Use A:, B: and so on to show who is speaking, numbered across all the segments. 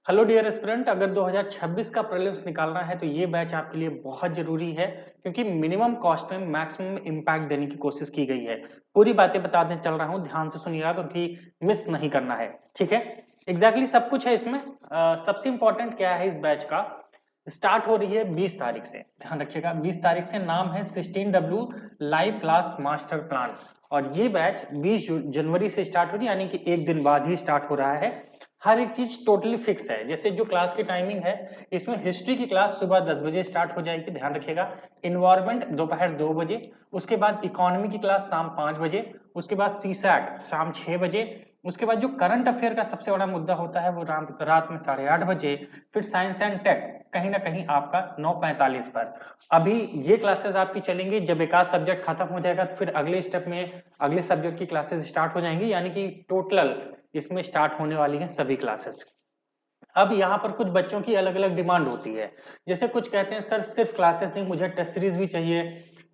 A: Hello dear aspirant, अगर 2026 का prelims निकालना है तो ये बैच आपके लिए बहुत जरूरी है क्योंकि मिनिमम कॉस्ट में मैक्सिमम इम्पैक्ट देने की कोशिश की गई है। पूरी बातें बताने चल रहा हूँ, ध्यान से सुनिएगा क्योंकि मिस नहीं करना है। ठीक है, एग्जैक्टली सब कुछ है इसमें। सबसे इंपॉर्टेंट क्या है इस बैच का, स्टार्ट हो रही है 20 तारीख से, ध्यान रखिएगा 20 तारीख से। नाम है 16W live class master plan और ये बैच 20 जनवरी से स्टार्ट हो रही है, यानी कि एक दिन बाद ही स्टार्ट हो रहा है। हर एक चीज टोटली फिक्स है। जैसे जो क्लास की टाइमिंग है, इसमें हिस्ट्री की क्लास सुबह 10 बजे स्टार्ट हो जाएगी, ध्यान रखिएगा। इन्वायरमेंट दोपहर 2 बजे, उसके बाद इकोनॉमी की क्लास शाम 5 बजे, उसके बाद सीसैट शाम 6 बजे, उसके बाद जो करंट अफेयर का सबसे बड़ा मुद्दा होता है वो रात में 8:30 बजे, फिर साइंस एंड टेक कहीं ना कहीं आपका 9:45 पर। अभी ये क्लासेस आपकी चलेंगी, जब एक आध सब्जेक्ट खत्म हो जाएगा तो फिर अगले स्टेप में अगले सब्जेक्ट की क्लासेस स्टार्ट हो जाएंगी, यानी कि टोटल इसमें स्टार्ट होने वाली हैं सभी क्लासेस। अब यहाँ पर कुछ बच्चों की अलग अलग डिमांड होती है। जैसे कुछ कहते हैं सर सिर्फ क्लासेस नहीं, मुझे टेस्ट सीरीज भी चाहिए,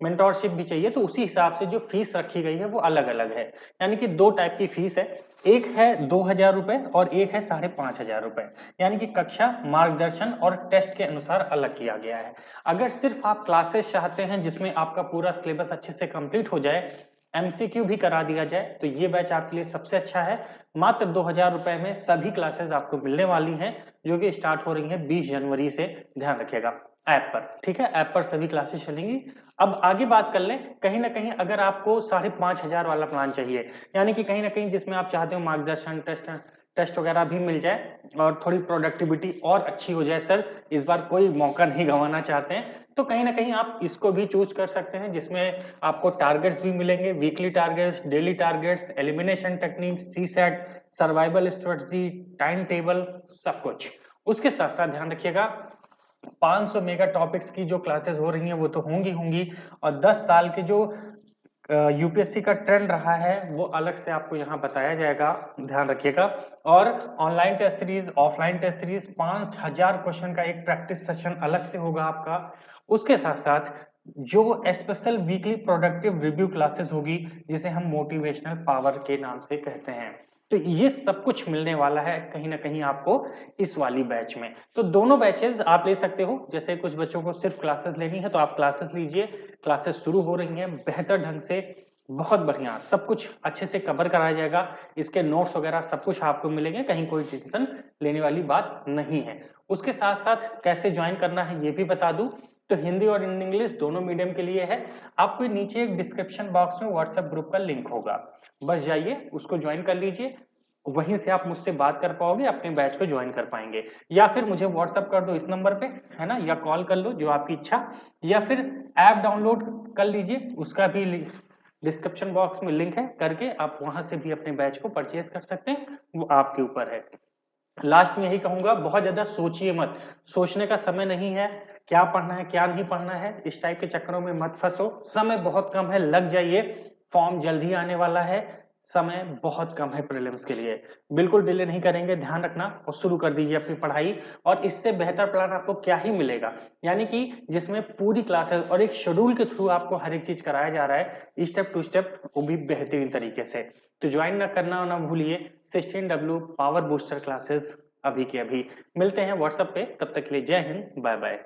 A: मेंटोरशिप भी चाहिए, तो उसी हिसाब से जो फीस रखी गई है वो अलग अलग है। यानी कि दो टाइप की फीस है, एक है 2,000 रुपए और एक है 5,500 रुपए। यानी कि कक्षा, मार्गदर्शन और टेस्ट के अनुसार अलग किया गया है। अगर सिर्फ आप क्लासेस चाहते हैं जिसमें आपका पूरा सिलेबस अच्छे से कंप्लीट हो जाए, एमसीक्यू भी करा दिया जाए, तो ये बैच आपके लिए सबसे अच्छा है। मात्र 2,000 रुपए में सभी क्लासेस आपको मिलने वाली हैं, जो कि स्टार्ट हो रही हैं 20 जनवरी से, ध्यान रखिएगा ऐप पर। ठीक है, ऐप पर सभी क्लासेस चलेंगी। अब आगे बात कर लें, कहीं ना कहीं अगर आपको 5,500 वाला प्लान चाहिए, यानी कि कहीं ना कहीं जिसमें आप चाहते हो मार्गदर्शन, टेस्ट टेस्ट वगैरह भी मिल जाए और थोड़ी प्रोडक्टिविटी और अच्छी हो जाए, सर इस बार कोई मौका नहीं गंवाना चाहते हैं, तो कहीं ना कहीं आप इसको भी चूज कर सकते हैं, जिसमें आपको टारगेट्स भी मिलेंगे, weekly targets, daily targets, elimination technique, CSAT, survival strategy, time table, सब कुछ। उसके साथ साथ ध्यान रखिएगा 500 मेगा टॉपिक्स की जो क्लासेस हो रही हैं वो तो होंगी होंगी, और 10 साल के जो यूपीएससी का ट्रेंड रहा है वो अलग से आपको यहाँ बताया जाएगा, ध्यान रखिएगा। और online test series, offline test series, 5,000 question का एक प्रैक्टिस सेशन अलग से होगा आपका। उसके साथ साथ जो special weekly productive review classes होगी, जिसे हम मोटिवेशनल पावर के नाम से कहते हैं, तो ये सब कुछ मिलने वाला है कहीं ना कहीं आपको इस वाली बैच में। तो दोनों बैचेस आप ले सकते हो। जैसे कुछ बच्चों को सिर्फ क्लासेस लेनी है तो आप क्लासेस लीजिए, क्लासेस शुरू हो रही हैं बेहतर ढंग से, बहुत बढ़िया, सब कुछ अच्छे से कवर कराया जाएगा। इसके नोट्स वगैरह सब कुछ आपको मिलेंगे, कहीं कोई टेंशन लेने वाली बात नहीं है। उसके साथ साथ कैसे ज्वाइन करना है ये भी बता दूं, तो हिंदी और इंग्लिश दोनों मीडियम के लिए है। आपको नीचे एक डिस्क्रिप्शन बॉक्स में व्हाट्सएप ग्रुप का लिंक होगा, बस जाइए उसको ज्वाइन कर लीजिए। वहीं से आप मुझसे बात कर पाओगे, अपने बैच को ज्वाइन कर पाएंगे, या फिर मुझे व्हाट्सअप कर दो इस नंबर पे, है ना, या कॉल कर लो, जो आपकी इच्छा। या फिर ऐप डाउनलोड कर लीजिए, उसका भी डिस्क्रिप्शन बॉक्स में लिंक है, करके आप वहां से भी अपने बैच को परचेज कर सकते हैं, वो आपके ऊपर है। लास्ट में यही कहूंगा, बहुत ज्यादा सोचिए मत, सोचने का समय नहीं है, क्या पढ़ना है क्या नहीं पढ़ना है, इस टाइप के चक्करों में मत फंसो। समय बहुत कम है, लग जाइए, फॉर्म जल्द ही आने वाला है, समय बहुत कम है प्रीलिम्स के लिए। बिल्कुल डिले नहीं करेंगे, ध्यान रखना, और शुरू कर दीजिए अपनी पढ़ाई। और इससे बेहतर प्लान आपको क्या ही मिलेगा, यानी कि जिसमें पूरी क्लासेस और एक शेड्यूल के थ्रू आपको हर एक चीज कराया जा रहा है, स्टेप टू स्टेप, वो भी बेहतरीन तरीके से। तो ज्वाइन ना करना ना भूलिए 16W पावर बूस्टर क्लासेस, अभी के अभी। मिलते हैं व्हाट्सएप पे, तब तक के लिए जय हिंद, बाय बाय।